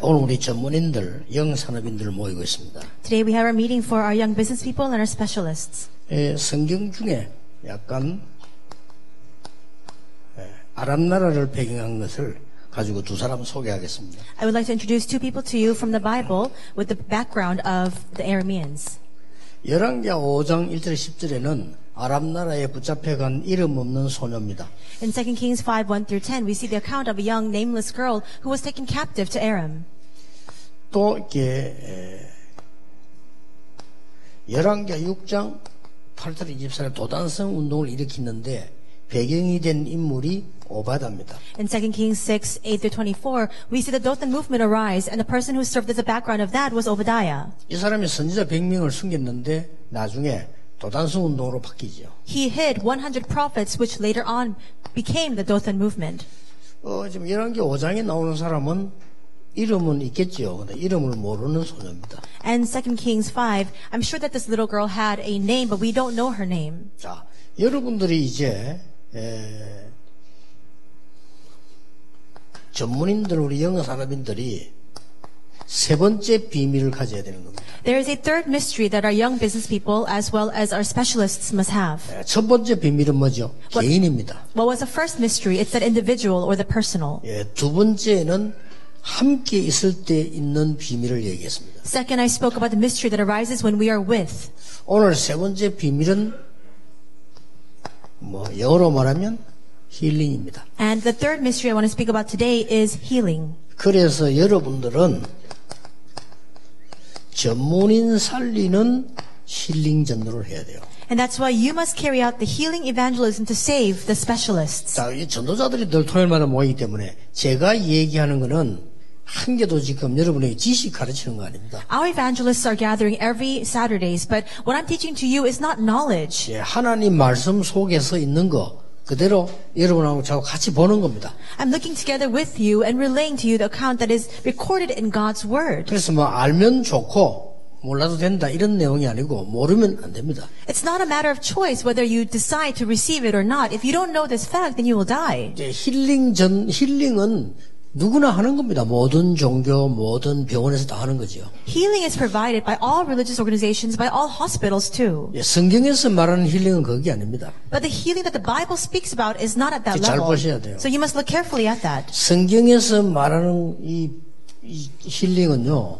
오늘 우리 전문인들, 영산업인들 모이고 있습니다. Today we have our meeting for our young business people and our specialists. 성경 중에 약간 아랍 나라를 배경한 것을 가지고 두 사람 소개하겠습니다. I would like to introduce two people to you from the Bible with the background of the Arameans. 열왕기하 5장 1절 10절에는 아랍 나라에 붙잡혀간 이름 없는 소녀입니다. In 2 Kings 5, 1 through 10, we see the account of a young nameless girl who was taken captive to Aram. 또 이렇게 열왕기하 6장 8절 24절 도단성 운동을 일으키는데 배경이 된 인물이 오바다입니다. In 2 Kings 6, 8 through 24, we see the Dothan movement arise, and the person who served as the background of that was Obadiah. 이 사람이 선지자 100명을 숨겼는데 나중에 도단성 운동으로 바뀌죠. He hid 100 prophets, which later on became the Dothan movement. 지금 열왕기 5장에 나오는 사람은 이름은 있겠지요. 근데 이름을 모르는 소녀입니다. And 2 Kings 5, I'm sure that this little girl had a name, but we don't know her name. 자, 여러분들이 이제 전문인들, 우리 영어산업인들이 세 번째 비밀을 가져야 되는 겁니다. There is a third mystery that our young business people, as well as our specialists, must have. 첫 번째 비밀은 뭐죠? 개인입니다. What was the first mystery? It's that individual or the personal. 두 번째는 함께 있을 때 있는 비밀을 얘기했습니다. Second, I spoke about the mystery that arises when we are with. 오늘 세 번째 비밀은 영어로 말하면 힐링입니다. And the third mystery I want to speak about today is healing. 그래서 여러분들은 전문인 살리는 힐링 전도를 해야 돼요. And that's why you must carry out the healing evangelism to save the specialists. 자, 이 전도자들이 늘 토요일마다 모이기 때문에 제가 얘기하는 거는 한 개도 지금 여러분에게 지식 가르치는 거 아닙니다. Our evangelists are gathering every Saturdays, but what I'm teaching to you is not knowledge. 하나님 말씀 속에서 있는 거 그대로 여러분하고 저하고 같이 보는 겁니다. I'm looking together with you and relaying to you the account that is recorded in God's Word. 그래서 알면 좋고 몰라도 된다 이런 내용이 아니고 모르면 안 됩니다. It's not a matter of choice whether you decide to receive it or not. If you don't know this fact, then you will die. 힐링은 누구나 하는 겁니다. 모든 종교, 모든 병원에서 다 하는 거죠. Healing is provided by all religious organizations, by all hospitals too. 성경에서 말하는 힐링은 그게 아닙니다. But the healing that the Bible speaks about is not at that 잘 level. 보셔야 돼요. So you must look carefully at that. 성경에서 말하는 이 힐링은요,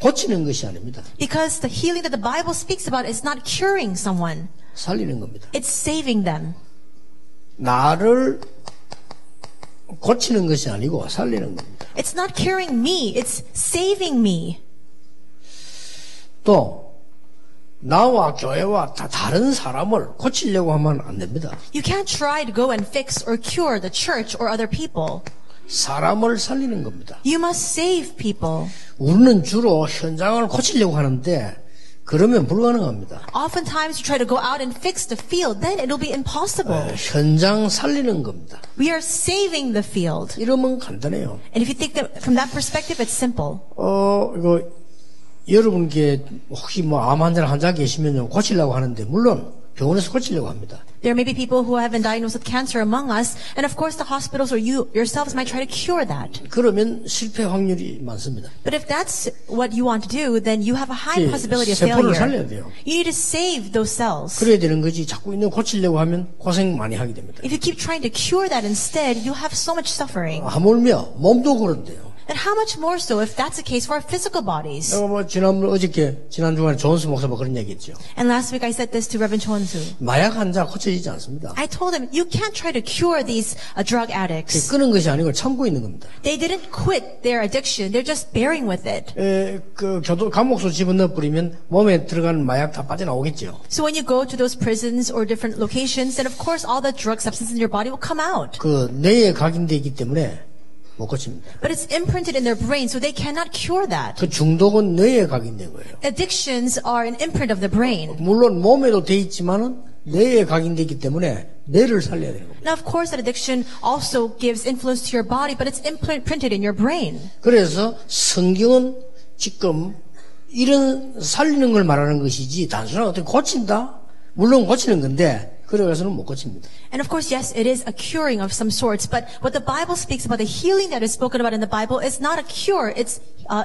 고치는 것이 아닙니다. Because the healing that the Bible speaks about is not curing someone. 살리는 겁니다. It's saving them. 나를 고치는 것이 아니고 살리는 겁니다. It's not curing me, it's saving me. 또 나와 교회와 다른 사람을 고치려고 하면 안 됩니다. You can't try to go and fix or cure the church or other people. 사람을 살리는 겁니다. You must save people. 우리는 주로 현장을 고치려고 하는데 그러면 불가능합니다. Oftentimes you try to go out and fix the field, then it'll be impossible. 현장 살리는 겁니다. We are saving the field. 이러면 간단해요. And if you think that from that perspective, it's simple. 이거 여러분께 혹시 암 환자 계시면요 고치려고 하는데 물론 병원에서 고치려고 합니다. There may be people who have been diagnosed with cancer among us, and of course the hospitals or you yourselves might try to cure that. 그러면 실패 확률이 많습니다. But if that's what you want to do, then you have a high possibility of 세포를 failure. 살려야 돼요. You need to save those cells. 그래야 되는 거지. 자꾸 있는 고치려고 하면 고생 많이 하게 됩니다. If you keep trying to cure that instead, you'll have so much suffering. 하물며 몸도 그런데요. And how much more so if that's the case for our physical bodies? 내가 지난 주간에 존스 목사가 그런 얘기했죠. And last week I said this to Reverend Chonsu. 마약 환자 고쳐지지 않습니다. I told him, you can't try to cure these drug addicts. 끊은 것이 아니고 참고 있는 겁니다. They didn't quit their addiction. They're just bearing with it. 감옥소 집어넣어 뿌리면 몸에 들어가는 마약 다 빠져나오겠죠. So when you go to those prisons or different locations, then of course all the drug substances in your body will come out. 뇌에 각인되어 있기 때문에 못 고칩니다. But it's imprinted in their brain, so they cannot cure that. 중독은 뇌에 각인된 거예요. Addictions are an imprint of the brain. 물론 몸에도 돼 있지만은 뇌에 각인되기 때문에 뇌를 살려야 되는 겁니다. Now, of course, that addiction also gives influence to your body, but it's imprinted in your brain. 그래서 성경은 지금 이런 살리는 걸 말하는 것이지 단순한 어떻게 고친다? 물론 고치는 건데 그래가서는 못 고칩니다. And of course, yes, it is a curing of some sorts, but what the Bible speaks about, the healing that is spoken about in the Bible, is not a cure, it's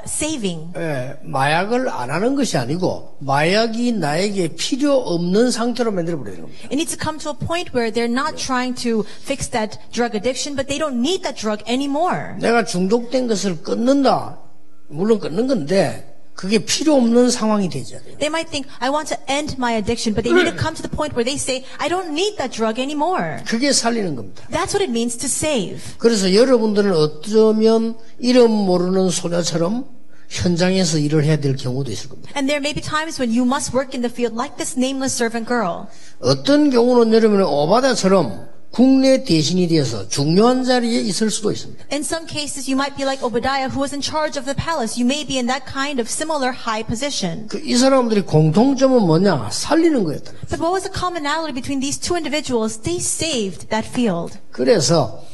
saving. 예, 마약을 안 하는 것이 아니고 마약이 나에게 필요 없는 상태로 만들어버리는 겁니다. It needs to come to a point where they're not trying to fix that drug addiction, but they don't need that drug anymore. 내가 중독된 것을 끊는다. 물론 끊는 건데 그게 필요 없는 상황이 되죠. They might think, I want to end my addiction, but they need to come to the point where they say, I don't need that drug anymore. 그게 살리는 겁니다. That's what it means to save. 그래서 여러분들은 어쩌면 이름 모르는 소녀처럼 현장에서 일을 해야 될 경우도 있을 겁니다. And there may be times when you must work in the field like this nameless servant girl. 어떤 경우는 여러분은 오바다처럼 국내 대신이 되어서 중요한 자리에 있을 수도 있습니다. In some cases, you might be like Obadiah, who was in charge of the palace. You may be in that kind of similar high position. 이 사람들이 공통점은 뭐냐? 살리는 거였다. But what was the commonality between these two individuals? They saved that field. 그래서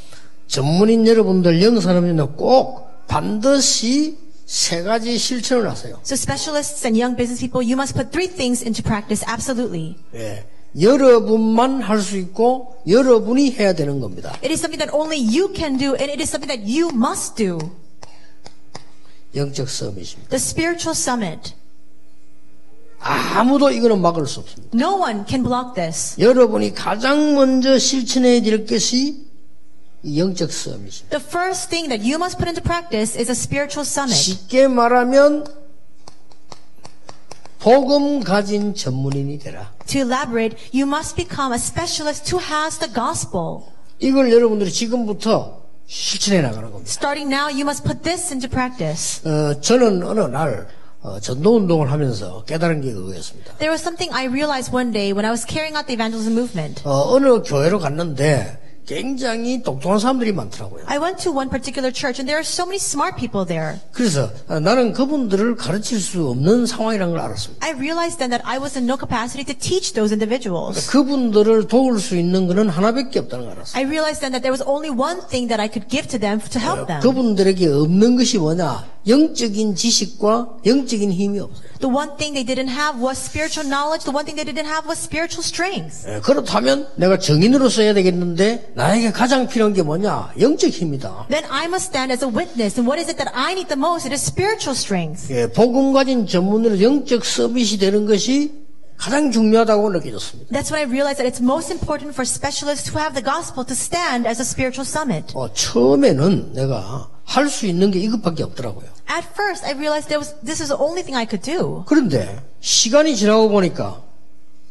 전문인 여러분들, 영사람들은 꼭 반드시 세 가지 실천을 하세요. So specialists and young business people, you must put three things into practice, absolutely. 예, 여러분만 할 수 있고 여러분이 해야 되는 겁니다. It is something that only you can do, and it is something that you must do. 영적 서밋입니다. The spiritual summit. 아무도 이거는 막을 수 없습니다. No one can block this. 여러분이 가장 먼저 실천해야 될 것이 이 영적 서밋입니다. The first thing that you must put into practice is a spiritual summit. 쉽게 말하면 복음 가진 전문인이 되라. To elaborate, you must become a specialist who has the gospel. 이걸 여러분들이 지금부터 실천해 나가는 겁니다. Starting now, you must put this into practice. 저는 어느 날 전도운동을 하면서 깨달은 게 그거였습니다. There was something I realized one day when I was carrying out the evangelism movement. 어느 교회로 갔는데 굉장히 똑똑한 사람들이 많더라고요. I went to one particular church and there are so many smart people there. 그래서 나는 그분들을 가르칠 수 없는 상황이라는 걸 알았습니다. I realized then that I was in no capacity to teach those individuals. 그분들을 도울 수 있는 것은 하나밖에 없다는 걸 알았어요. I realized then that there was only one thing that I could give to them to help them. 그분들에게 없는 것이 뭐냐? 영적인 지식과 영적인 힘이 없어요. The one thing they didn't have was spiritual knowledge. The one thing they didn't have was spiritual strength. 그렇다면 내가 증인으로서 해야 되겠는데 나에게 가장 필요한 게 뭐냐? 영적 힘이다. Then I must stand as a witness. And what is it that I need the most? It is spiritual strength. 복음 가진 전문으로 영적 서밋이 되는 것이 가장 중요하다고 느껴졌습니다. That's when I realized that it's most important for specialists who have the gospel to stand as a spiritual summit. 처음에는 내가 할 수 있는 게 이것밖에 없더라고요. At first, I realized this was the only thing I could do. 그런데 시간이 지나고 보니까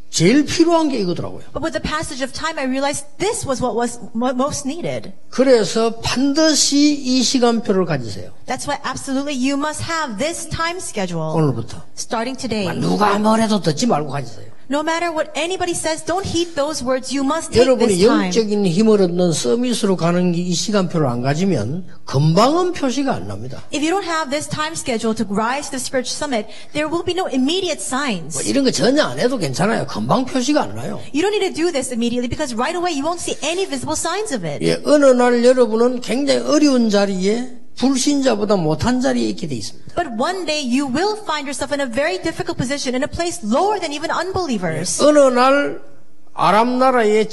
제일 필요한 게 이거더라고요. But with the passage of time, I realized this was what was most needed. 그래서 반드시 이 시간표를 가지세요. That's why absolutely you must have this time schedule. 오늘부터. Starting today. 누가 뭐래도 듣지 말고 가지세요. No matter what anybody says, don't heed those words. You must take this 여러분이 time. 영적인 힘을 얻는 서밋으로 가는 이 시간표를 안 가지면 금방은 표시가 안 납니다. If you don't have this time schedule to rise to the spiritual summit, there will be no immediate signs. 이런 거 전혀 안 해도 괜찮아요. 금방 표시가 안 나요. You don't need to do this immediately because right away you won't see any visible signs of it. 어느 날 여러분은 굉장히 어려운 자리에 불신자보다 못한 자리에 있게 돼 있습니다. But one day you will find yourself in a very difficult position, in a place lower than even unbelievers. 어느 날 아람 나라의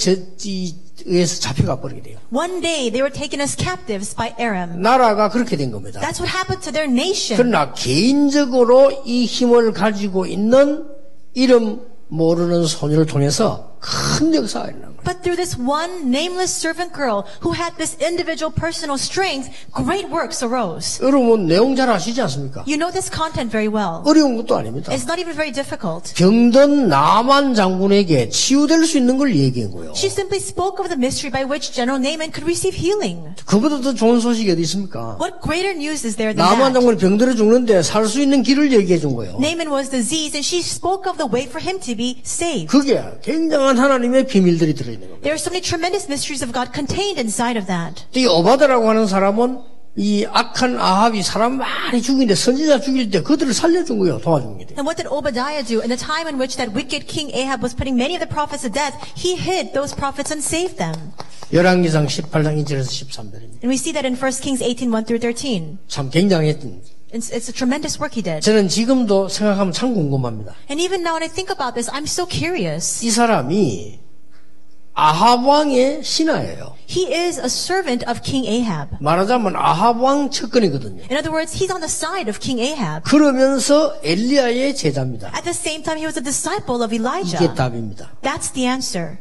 의해서 잡혀가 버리게 돼요. One day they were taken as captives by Aram. 나라가 그렇게 된 겁니다. That's what happened to their nation. 그러나 개인적으로 이 힘을 가지고 있는 이름 모르는 소녀를 통해서 큰 역사가 일어난 거예요. But through this one nameless servant girl who had this individual personal strength, great works arose. 여러분 내용 잘 아시지 않습니까? You know this content very well. 어려운 것도 아닙니다. It's not even very difficult. 병든 나만 장군에게 치유될 수 있는 걸 얘기한 거예요. She simply spoke of the mystery by which General Naaman could receive healing. 그보다 더 좋은 소식이 어디 있습니까? What greater news is there than 나만 that? 장군이 병들어 죽는데 살 수 있는 길을 얘기해 준 거예요. Naaman was diseased and she spoke of the way for him to be saved. 그게 굉장한 하나님의 비밀들이 들어있는 겁니다. There are so many tremendous mysteries of God contained inside of that. 이 오바다라고 하는 사람은 이 악한 아합이 사람 많이 죽이는데 선지자 죽일 때 그들을 살려준 거예요. 도와준 게. And what did Obadiah do? In the time in which that wicked king Ahab was putting many of the prophets to death, he hid those prophets and saved them. 열왕기상 18장 1절에서 13절입니다. And we see that in 1 Kings 18, 1 through 13. 참 굉장했던. It's a tremendous work he did. 저는 지금도 생각하면 참 궁금합니다. And even now when I think about this, I'm so curious. 이 사람이 아합 왕의 신하예요. He is a servant of King Ahab. 말하자면 아합 왕 측근이거든요. In other words, he's on the side of King Ahab. 그러면서 엘리야의 제자입니다. At the same time, he was a disciple of Elijah. 이게 답입니다. That's the answer.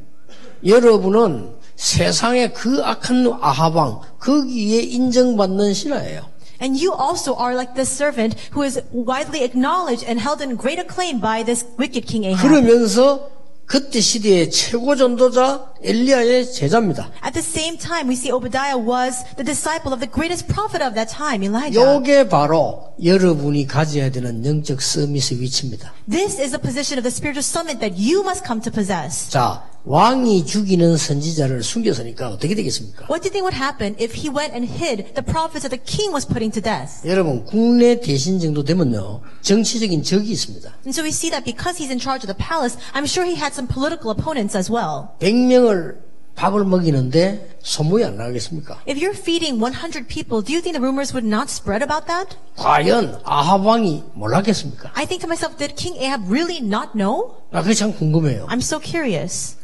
여러분은 세상의 그 악한 아합 왕 거기에 인정받는 신하예요. And you also are like this servant who is widely acknowledged and held in great acclaim by this wicked King Ahab. 그러면서 그때 시대의 최고 전도자 엘리야의 제자입니다. At the same time, we see Obadiah was the disciple of the greatest prophet of that time, Elijah. 요게 바로 여러분이 가져야 되는 영적 서밋의 위치입니다. This is the position of the spiritual summit that you must come to possess. 자, 왕이 죽이는 선지자를 숨겼으니까 어떻게 되겠습니까? What do you think would happen if he went and hid the prophets that the king was putting to death? 여러분, 국내 대신 정도 되면요, 정치적인 적이 있습니다. And so we see that because he's in charge of the palace, I'm sure he had some political opponents as well. 100명을 밥을 먹이는데 소문이 안 나겠습니까? If you're feeding 100 people, do you think the rumors would not spread about that? 과연 아합 왕이 몰랐겠습니까? I think to myself, did King Ahab really not know? 나 그게 참 궁금해요. I'm so curious.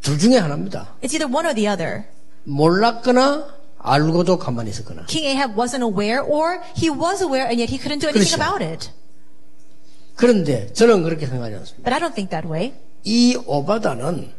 둘 중에 하나입니다. It's either one or the other. 몰랐거나 알고도 가만히 있었거나. King Ahab wasn't aware, or he was aware and yet he couldn't do anything 그렇죠. about it. 그런데 저는 그렇게 생각하지 않습니다. But I don't think that way. 이 오바다는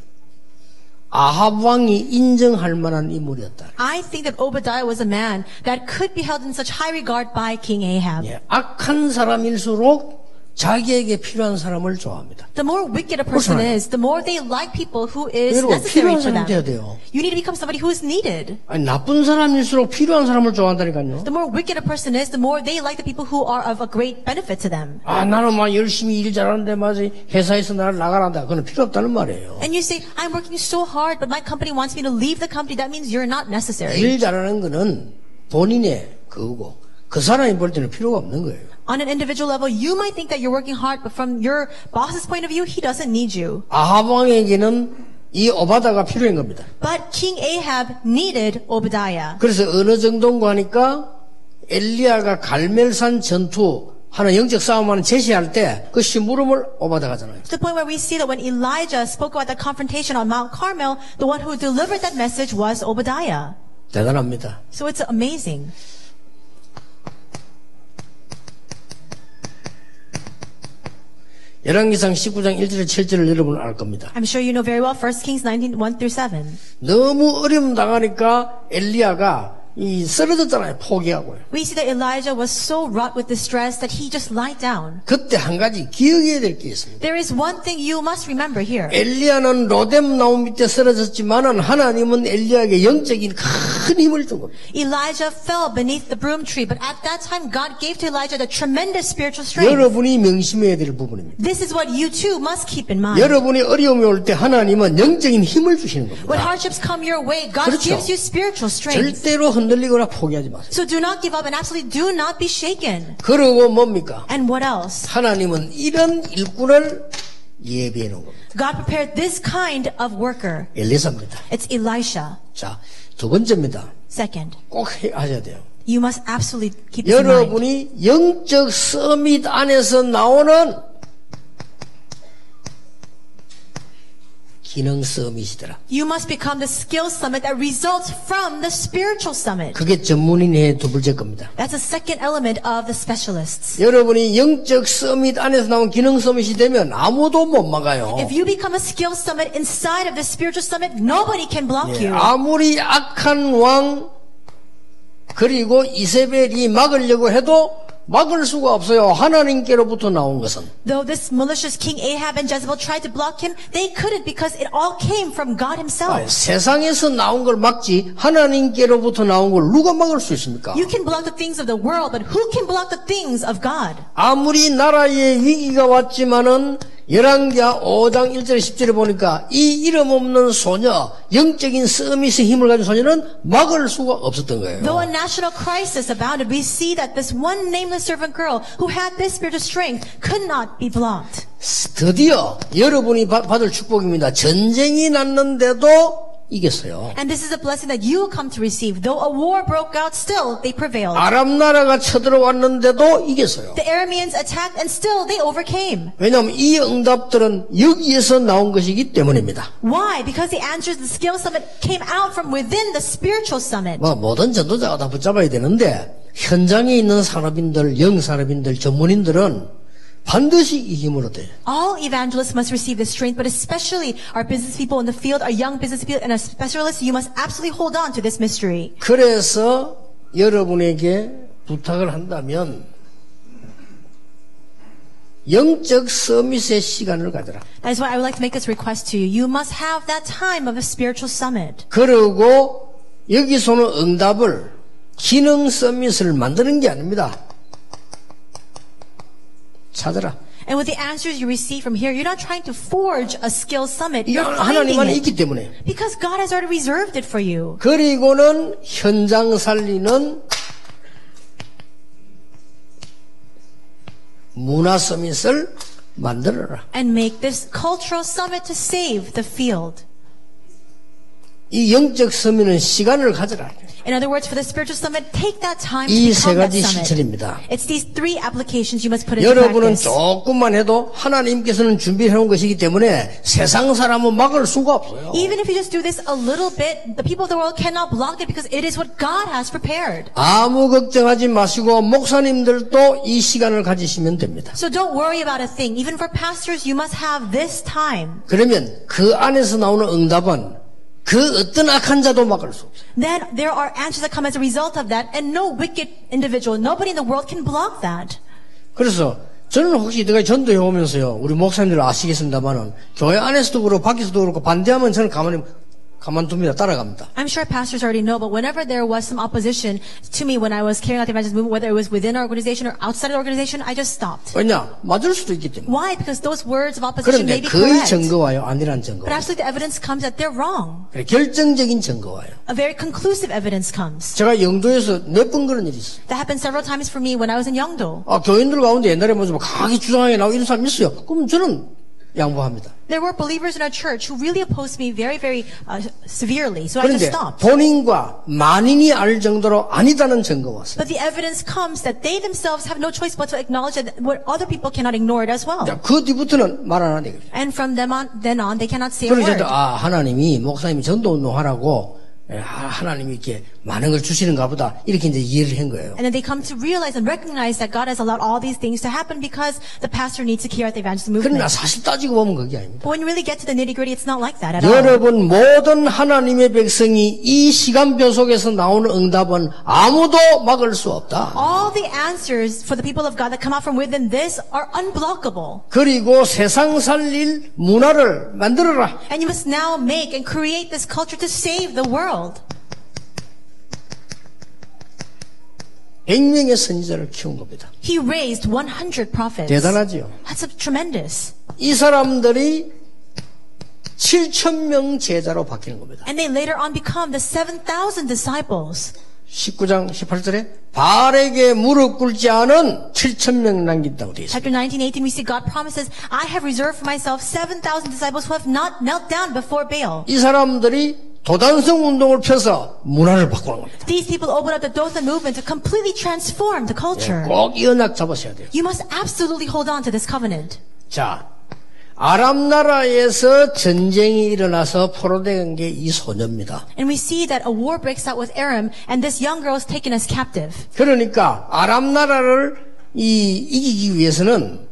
아합 왕이 인정할 만한 인물이었다. I think that Obadiah was a man that could be held in such high regard by King Ahab. 예, 악한 사람일수록 자기에게 필요한 사람을 좋아합니다. The more wicked a person 그렇잖아요. is, the more they like people who is 여러분, necessary 필요한 to 사람 돼야 them. 돼요. You need to become somebody who is needed. 아니, 나쁜 사람일수록 필요한 사람을 좋아한다니까요. The more wicked a person is, the more they like the people who are of a great benefit to them. 아, 나는 막 열심히 일 잘하는데 맞아 회사에서 나를 나가란다. 그건 필요 없다는 말이에요. And you say, I'm working so hard, but my company wants me to leave the company. That means you're not necessary. 일 잘하는 거는 본인의 그거고 그 사람이 볼 때는 필요가 없는 거예요. On an individual level, you might think that you're working hard, but from your boss's point of view, he doesn't need you. 아합 왕에게는 이 오바다가 필요한 겁니다. But King Ahab needed Obadiah. 그래서 어느 정도인가 하니까 엘리야가 갈멜산 전투 하는 영적 싸움하는 제시할 때 그 심부름을 오바다가 하잖아요. To the point where we see that when Elijah spoke about the confrontation on Mount Carmel, the one who delivered that message was Obadiah. 대단합니다. So it's amazing. 열왕기상 19장 1절 7절을 여러분 알 겁니다. I'm sure you know very well 1 Kings 19, 1 through 7. 너무 어려움 당하니까 엘리야가 이 쓰러졌잖아요. 포기하고요. We see that Elijah was so wrought with distress that he just lied down. 그때 한 가지 기억해야 될 게 있습니다. There is one thing you must remember here. 엘리야는 로뎀 나무 밑에 쓰러졌지만은 하나님은 엘리야에게 영적인 큰 힘을 준 겁니다. Elijah fell beneath the broom tree, but at that time God gave to Elijah the tremendous spiritual strength. 여러분이 명심해야 될 부분입니다. This is what you too must keep in mind. 여러분이 어려움이 올 때 하나님은 영적인 힘을 주시는 When 겁니다. hardships come your way, God 그렇죠. gives you spiritual strength. 절대로 흔들리거나 포기하지 마세요. So do not give up and absolutely do not be shaken. 그리고 뭡니까? And what else? 하나님은 이런 일꾼을 예비해 놓은 겁니다. God prepared this kind of worker. 엘리사입니다. It's Elisha. 자, 두 번째입니다. Second, 꼭 하셔야 돼요. you must absolutely keep this in mind. 여러분이 영적 서밋 안에서 나오는 기능 서밋이더라. You must become the skill summit that results from the spiritual summit. 그게 전문인의 두 번째 겁니다. That's a second element of the specialists. 여러분이 영적 서밋 안에서 나온 기능 서밋이 되면 아무도 못 막아요. If you become a skill summit inside of the spiritual summit, nobody can block 예, you. 아무리 악한 왕 그리고 이세벨이 막으려고 해도 막을 수가 없어요. 하나님께로부터 나온 것은. Though this malicious King Ahab and Jezebel tried to block him, they couldn't because it all came from God himself. 세상에서 나온 걸 막지 하나님께로부터 나온 걸 누가 막을 수 있습니까? You can block the things of the world, but who can block the things of God? 아무리 나라에 위기가 왔지만은 열왕기하 5장 1절에 10절에 보니까 이 이름 없는 소녀, 영적인 서밋의 힘을 가진 소녀는 막을 수가 없었던 거예요. Though a national crisis abounded, we see that this one nameless servant girl who had this spiritual strength could not be blocked. 드디어 여러분이 받을 축복입니다. 전쟁이 났는데도 이겼어요. And this is a blessing that you will come to receive. Though a war broke out, still they prevailed. 아람 나라가 쳐들어왔는데도 이겼어요. The Arameans attacked and still they overcame. 왜냐하면 이 응답들은 여기에서 나온 것이기 때문입니다. Why? Because the answers, the skill summit came out from within the spiritual summit. 모든 전도자가 다 붙잡아야 되는데 현장에 있는 산업인들, 영산업인들, 전문인들은 반드시 이 힘으로 돼요. All evangelists must receive this strength, but especially our business people in the field, our young business people, and our specialists, you must absolutely hold on to this mystery. 그래서 여러분에게 부탁을 한다면 영적 서밋의 시간을 가져라. That is why I would like to make this request to you. You must have that time of a spiritual summit. 그리고 여기서는 응답을 기능 서밋을 만드는 게 아닙니다. 찾아라. And with the answers you receive from here, you're not trying to forge a skill summit. 이게 You're 하나님 finding 안에 it. 있기 때문에. Because God has already reserved it for you. 그리고는 현장 살리는 문화 서밋을 만들어라. And make this cultural summit to save the field. 이 영적 서밋은 시간을 가져라. In other words, for the spiritual summit, take that time to 이 세 become that 가지 summit. 실천입니다. It's these three applications you must put into 여러분은 practice. 조금만 해도 하나님께서는 준비해 놓은 것이기 때문에 세상 사람은 막을 수가 없어요. Even if you just do this a little bit, the people of the world cannot block it because it is what God has prepared. 아무 걱정하지 마시고 목사님들도 이 시간을 가지시면 됩니다. So don't worry about a thing. Even for pastors, you must have this time. 그러면 그 안에서 나오는 응답은 그 어떤 악한 자도 막을 수 없어요. Then there are answers that come as a result of that, and no wicked individual, nobody in the world can block that. 그래서 저는 혹시 내가 전도해 오면서요, 우리 목사님들 아시겠습니다만은 교회 안에서도 그렇고 밖에서도 그렇고 반대하면 저는 가만둡니다. 따라갑니다. I'm sure pastors already know, but whenever there was some opposition to me when I was carrying out the evangelism movement, whether it was within our organization or outside the organization, I just stopped. 왜냐? 맞을 수도 있기 때문에. Why? Because those words of opposition 그런데 may be 거의 correct. 증거와요, 아니란 증거. But absolutely the evidence comes that they're wrong. 결정적인 증거와요. A very conclusive evidence comes. 제가 영도에서 몇 번 그런 일이 있어요. That happened several times for me when I was in Yeongdo. 교인들 가운데 옛날에 먼저 강하게 주장하게 나오고 이런 사람 있어요. 그럼 저는 양보합니다. There were believers in our church who really opposed me very, very severely, so I just 그런데 stopped. 본인과 만인이 알 정도로 아니다는 증거가 왔어요. But the evidence comes that they themselves have no choice but to acknowledge that what other people cannot ignore it as well. 그 뒤부터는 말 안 하는 거죠. And from then on, they cannot say a 그래서 word. 하나님이 목사님이 전도운동하라고 하나님이 이렇게 많은 걸 주시는가 보다 이렇게 이제 이해를 한 거예요. And then they come to realize and recognize that God has allowed all these things to happen because the pastor needs to carry out the evangelism 그러나 movement. 사실 따지고 보면 그게 아닙니다. But when you really get to the nitty-gritty, it's not like that at all. 여러분 모든 하나님의 백성이 이 시간표 속에서 나오는 응답은 아무도 막을 수 없다. All the answers for the people of God that come out from within this are unblockable. 그리고 세상 살릴 문화를 만들어라. And you must now make and create this culture to save the world. 100명의 선지자를 키운 겁니다. He raised 100 prophets. 대단하지요. That's tremendous. 이 사람들이 7,000명 제자로 바뀌는 겁니다. And they later on become the 7,000 disciples. 19장 18절에 발에게 무릎 꿇지 않은 7,000명 남긴다고 되어 있습니다. Chapter 19:18, we see God promises, I have reserved for myself 7,000 disciples who have not knelt down before Baal. 이 사람들이 도단성 운동을 펴서 문화를 바꾸는 겁니다. These people open up the Dothan movement to completely transform the culture. 꼭 이 언약 잡으셔야 돼요. You must absolutely hold on to this covenant. 자, 아람 나라에서 전쟁이 일어나서 포로된 게 이 소녀입니다. And we see that a war breaks out with Aram, and this young girl is taken as captive. 그러니까 아람 나라를 이기기 위해서는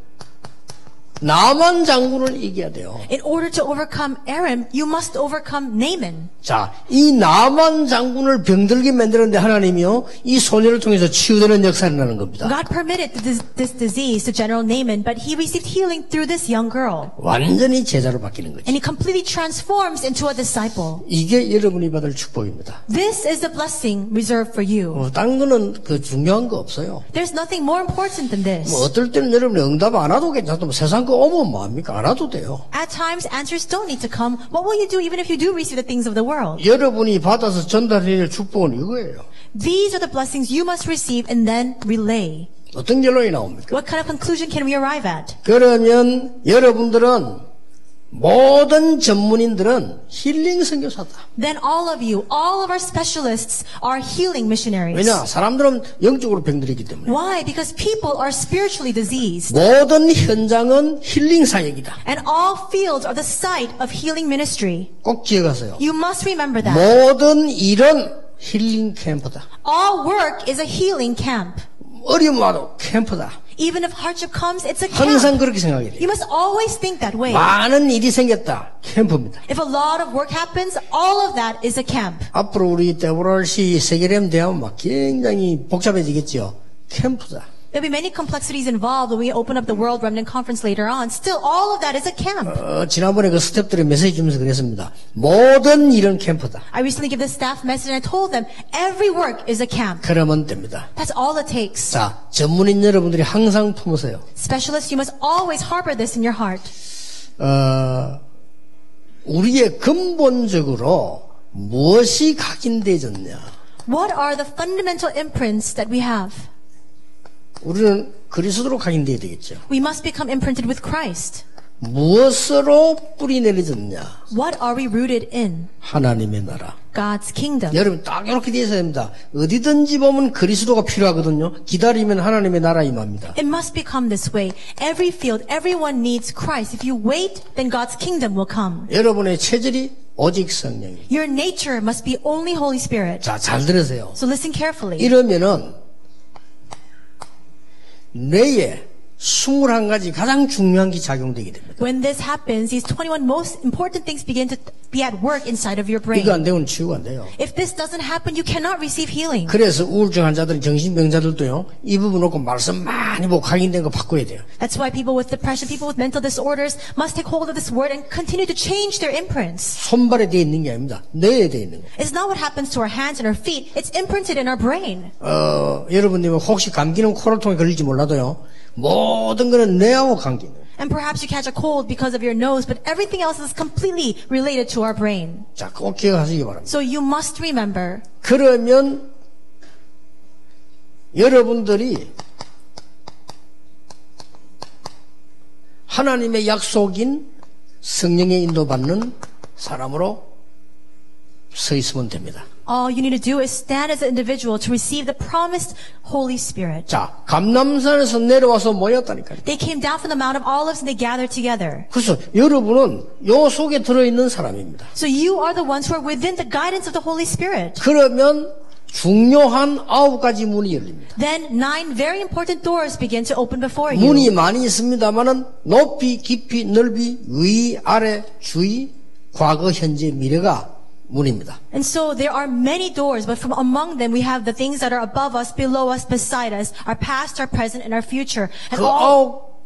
나만 장군을 이겨야 돼요. In order to overcome Aram, you must overcome Naaman. 자, 이 나만 장군을 병들게 만드는데 하나님이요, 이 소녀를 통해서 치유되는 역사를 일어나는 겁니다. God permitted this disease to General Naaman, but he received healing through this young girl. 완전히 제자로 바뀌는 거죠. And he completely transforms into a disciple. 이게 여러분이 받을 축복입니다. This is the blessing reserved for you. 딴 거는 중요한 거 없어요. There's nothing more important than this. 어떨 때는 여러분이 응답 안 와도 괜찮다. 세상 거 오면 뭐합니까? 안 와도 돼요. At times, answers don't need to come. What will you do even if you do receive the things of the world? 여러분이 받아서 전달해야 될 축복은 이거예요. These are the blessings you must receive and then relay. 어떤 결론이 나옵니까? What kind of conclusion can we arrive at? 그러면 여러분들은 모든 전문인들은 힐링 선교사다. Then all of you, all of our specialists are healing missionaries. 왜냐? 사람들은 영적으로 병들었기 때문에. Why? Because people are spiritually diseased. 모든 현장은 힐링 사역이다. And all fields are the site of healing ministry. 꼭 기억하세요. You must remember that. 모든 일은 힐링 캠프다. All work is a healing camp. 어려움 와도 캠프다. Even if hardship comes, it's a camp. 항상 그렇게 생각해야 돼요. You must always think that way. 많은 일이 생겼다. 캠프입니다. If a lot of work happens, all of that is a camp. 앞으로 우리 데보랄시 세계렘 대하면 막 굉장히 복잡해지겠죠. 캠프다. There'll be many complexities involved when we open up the World Remnant Conference later on. Still, all of that is a camp. 지난번에 그 스태프들이 메시지 주면서 그랬습니다. 모든 일은 캠프다. I recently gave the staff message and I told them, every work is a camp. 그러면 됩니다. That's all it takes. 자, 전문인 여러분들이 항상 품으세요. Specialists, you must always harbor this in your heart. 우리의 근본적으로 무엇이 각인되어졌냐? What are the fundamental imprints that we have? 우리는 그리스도로 각인되어야 되겠죠. We must become imprinted with Christ. 무엇으로 뿌리 내려졌냐? What are we rooted in? 하나님의 나라. God's kingdom. 여러분 딱 이렇게 되어 있어야 됩니다. 어디든지 보면 그리스도가 필요하거든요. 기다리면 하나님의 나라 임합니다. It must become this way. Every field, everyone needs Christ. If you wait, then God's kingdom will come. 여러분의 체질이 오직 성령입니다. Your nature must be only Holy Spirit. 자, 잘 들으세요. So listen carefully. 이러면은 뇌에 21가지 가장 중요한 게 작용되게 됩니다. When this happens, these 21 most important things begin to be at work inside of your brain. 이거 안 되면 치유가 안 돼요. If this doesn't happen, you cannot receive healing. 그래서 우울증 환자들, 정신병자들도요, 이 부분 놓고 말씀 많이 보고 각인된 거 바꿔야 돼요. That's why people with depression, people with mental disorders must take hold of this word and continue to change their imprints. 손발에 돼 있는 게 아닙니다. 뇌에 돼 있는 거. It's not what happens to our hands and our feet. It's imprinted in our brain. 여러분들은 혹시 감기는 코를 통해 걸릴지 몰라도요, 모든 거는 뇌하고 관계는. And perhaps you catch a cold because of your nose, but everything else is completely related to our brain. 자, 꼭 기억하시기 바랍니다. So you must remember. 그러면 여러분들이 하나님의 약속인 성령의 인도받는 사람으로 서 있으면 됩니다. All you need to do is stand as an individual to receive the promised Holy Spirit. 자, 감람산에서 내려와서 모였다니까요. They came down from the Mount of Olives and they gathered together. 그래서 여러분은 요 속에 들어있는 사람입니다. So you are the ones who are within the guidance of the Holy Spirit. 그러면 중요한 9가지 문이 열립니다. Then 9 very important doors begin to open before you. 문이 많이 있습니다만은 높이, 깊이, 넓이, 위, 아래, 주의, 과거, 현재, 미래가 문입니다. And so there are many doors, but from among them we have the things that are above us, below us, beside us, our past, our present, and our future. And 그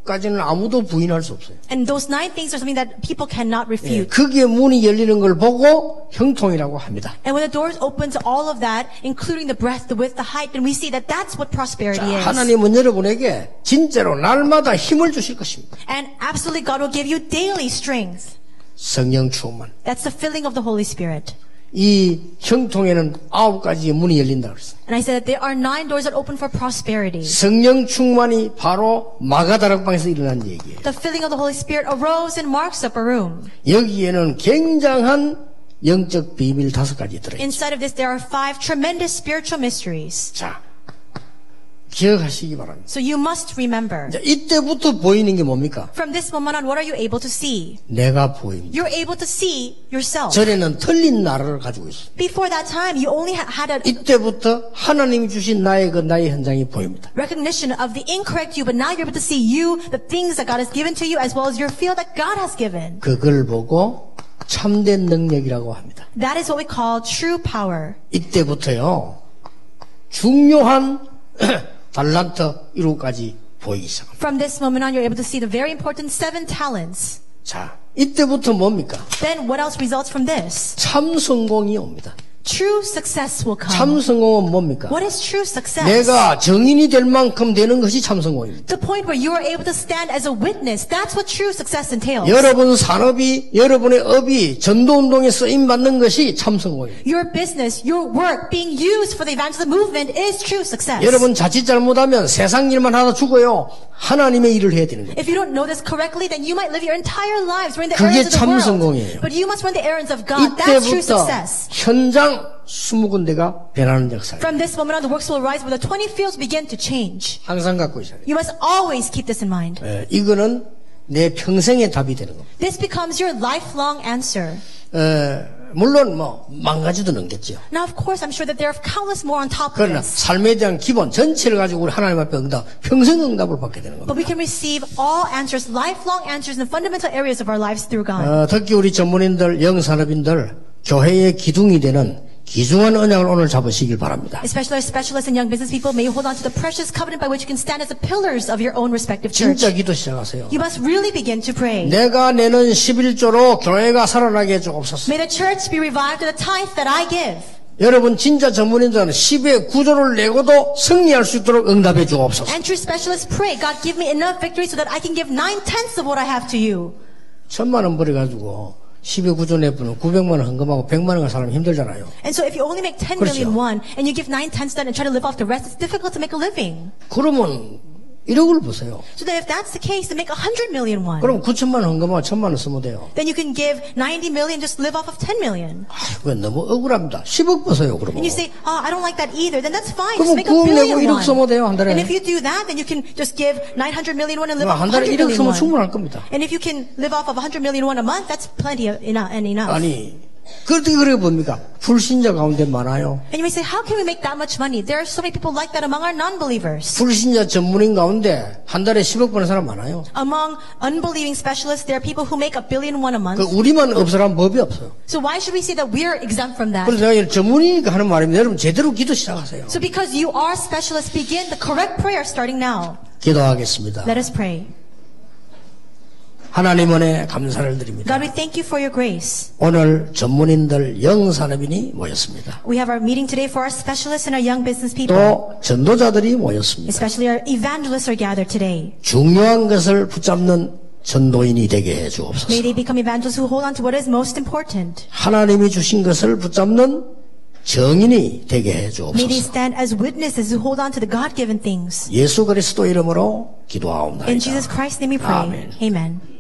9가지는 아무도 부인할 수 없어요. And those 9 things are something that people cannot 예, refute. 거기에 문이 열리는 걸 보고 형통이라고 합니다. And when the doors open to all of that, including the breadth, the width, the height, then we see that that's what prosperity 자, is. 하나님은 여러분에게 진짜로 날마다 힘을 주실 것입니다. And absolutely God will give you daily strength. 성령 충만. That's the filling of the Holy Spirit. 이 형통에는 9가지의 문이 열린다 그랬어요. And I said that there are 9 doors that open for prosperity. 성령 충만이 바로 마가다락방에서 일어난 얘기예요. The filling of the Holy Spirit arose in Mark's upper room. 여기에는 굉장한 영적 비밀 5가지 들어있죠. Inside of this, there are 5 tremendous spiritual mysteries. 자, 기억하시기 바랍니다. So you must remember. 자, 이때부터 보이는 게 뭡니까? From this moment on, what are you able to see? 내가 보입니다. You're able to see yourself. 전에는 틀린 나라를 가지고 있어요. Before that time, you only had a 이때부터 하나님이 주신 나의 나의 현장이 보입니다. recognition of the incorrect you, but now you're able to see you, the things that God has given to you, as well as your field that God has given. 그걸 보고 참된 능력이라고 합니다. That is what we call true power. 이때부터요, 중요한 달란트 1호까지 보이기 시작합니다. From this moment on, you're able to see the very important 7 talents. 자, 이때부터 뭡니까? Then what else results from this? 참 성공이 옵니다. True success will come. 참 성공은 뭡니까? What is true success? 내가 정인이 될 만큼 되는 것이 참 성공입니다. The point where you are able to stand as a witness. That's what true success entails. 여러분 산업이, 여러분의 업이 전도운동에 쓰임받는 것이 참 성공입니다. Your business, your work being used for the evangelism movement is true success. 여러분 자칫 잘못하면 세상 일만 하다 죽어요. 하나님의 일을 해야 되는 겁니다. If you don't know this correctly, then you might live your entire lives running the 그게 errands of the 참 world. 성공이에요. But you must run the errands of God. That's true 이때부터 success. 현장 20군데가 변하는 역사예요. From this moment on, the works will arise where the 20 fields begin to change. 항상 갖고 있어야 돼요. You must always keep this in mind. 이거는 내 평생의 답이 되는 겁니다. This becomes your lifelong answer. 물론 망가지도 넘겠죠. Now, of course, I'm sure that there are countless more on top of 그러나 this. 삶에 대한 기본 전체를 가지고 우리 하나님 앞에 평생 응답을 받게 되는 겁니다. But we can receive all answers, lifelong answers in the fundamental areas of our lives through God. 특히 우리 전문인들, 영산업인들, 교회의 기둥이 되는 귀중한 언약을 오늘 잡으시길 바랍니다. Especially our specialists and young business people, may you hold on to the precious covenant by which you can stand as the pillars of your own respective church. 진짜 기도 시작하세요. You must really begin to pray. 내가 내는 11조로 교회가 살아나게 해주옵소서. May the church be revived to the tithe that I give. 여러분 진짜 전문인들은 10의 9조를 내고도 승리할 수 있도록 응답해 주옵소서. And true specialists pray, God give me enough victory so that I can give 9/10 of what I have to you. 1,000만 원 벌어가지고 10의 9조 내부는 900만 원 헌금하고 100만 원 갈 사람 힘들잖아요. And so if you only make 10 million won and you give 9/10 and try to live off the rest, it's difficult to make a living. 그러면 1억을 보세요. So then if that's the case, then make 100 million won. 그럼 9천만 원 헌금하고 1,000만 원 쓰면 돼요. Then you can give 90 million, just live off of 10 million. 그건 너무 억울합니다. 10억 보세요, 그러면. And you say, I don't like that either. Then that's fine. 그럼 Just make a 9억 내고 billion 1억 쓰면 돼요, 한 won. 달에. And if you do that, then you can just give 900 million won and live off 한 of 달에 100 1억 million 쓰면 won. 충분할 겁니다. And if you can live off of 100 million won a month, that's plenty of enough. 아니, 그렇게 그래 봅니까? 불신자 가운데 많아요. And you may say, how can we make that much money? There are so many people like that among our non-believers. 불신자 전문인 가운데 한 달에 10억 버는 사람 많아요. Among unbelieving specialists, there are people who make 1 billion won a month. 우리만 없으란 법이 없어요. So why should we say that we're exempt from that? 그래서 제가 전문이니까 하는 말입니다. 여러분 제대로 기도 시작하세요. So because you are specialists, begin the correct prayer starting now. 기도하겠습니다. Let us pray. 하나님 은혜 감사를 드립니다. God, we thank you for your grace. 오늘 전문인들 영산업인이 모였습니다. We have our meeting today for our specialists and our young business people. 또 전도자들이 모였습니다. Especially our evangelists are gathered today. 중요한 것을 붙잡는 전도인이 되게 해주옵소서. May they become evangelists who hold on to what is most important. 하나님이 주신 것을 붙잡는 정인이 되게 May they 해주옵소서. stand as witnesses who hold on to the God-given things. 예수 그리스도 이름으로 기도하옵나이다. In Jesus Christ's name we pray. 아멘. Amen.